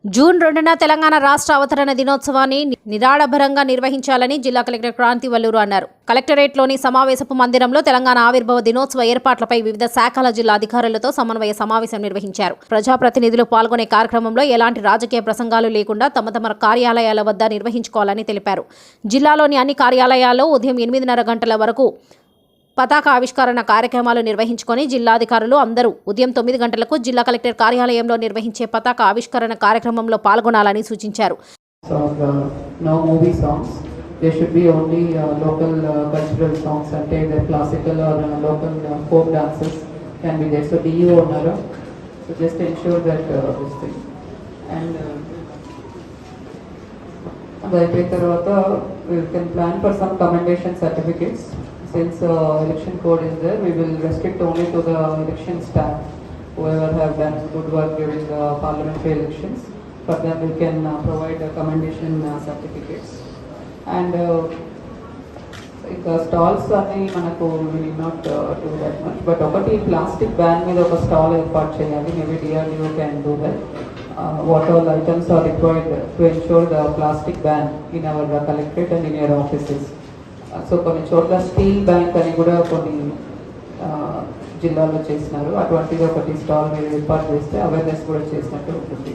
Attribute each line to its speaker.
Speaker 1: June 2న Telangana రాష్ట్ర అవతరణ దినోత్సవాన్ని నిరాడంబరంగా నిర్వహించాలని జిల్లా కలెక్టర్ క్రాంతి వల్లూరు అన్నారు. కలెక్టరేట్లోని సమావేశపు మందిరంలో తెలంగాణ ఆవిర్భావ దినోత్సవ ఏర్పాట్లపై వివిధ శాఖల జిల్లా అధికారులతో సమన్వయ సమావేశం నిర్వహించారు. ప్రజాప్రతినిధులు పాల్గొనే కార్యక్రమంలో ఎలాంటి రాజకీయ ప్రసంగాలు లేకుండా తమ కార్యాలయాల వద్ద నిర్వహించుకోవాలని తెలిపారు. జిల్లాలోని అన్ని కార్యాలయాల్లో ఉదయం 8:30 గంటల వరకు పతాక ఆవిష్కరణ కార్యక్రమాలు నిర్వహించుకొని జిల్లాధికారులు అందరూ ఉదయం 9 గంటలకు జిల్లా కలెక్టర్ కార్యాలయంలో నిర్వహించే పతాక ఆవిష్కరణ కార్యక్రమంలో పాల్గొనాలని సూచించారు.
Speaker 2: There should be only local cultural songs and the classical or local folk dances can be there. So DU unnara, so just ensure that this thing. And by tarvata we can plan for some commendation certificates. Since election code is there, we will restrict only to the election staff, whoever have done good work during the parliamentary elections. For them we can provide commendation certificates. And stalls ani manaku will not do that much, but okati plastic ban meeda oka stall airport cheyali. Maybe DRDO can do that. What all items are required to ensure the plastic ban in our collectorate and in your offices. So కొన్ని చోట్ల steel bank అని కూడా కొన్ని జిల్లాలో చేసినారు. అటువంటిది ఒకటి stall మీరు ఏర్పాటు చేస్తే అవేర్నెస్ కూడా చేసినట్టు ఉంటుంది.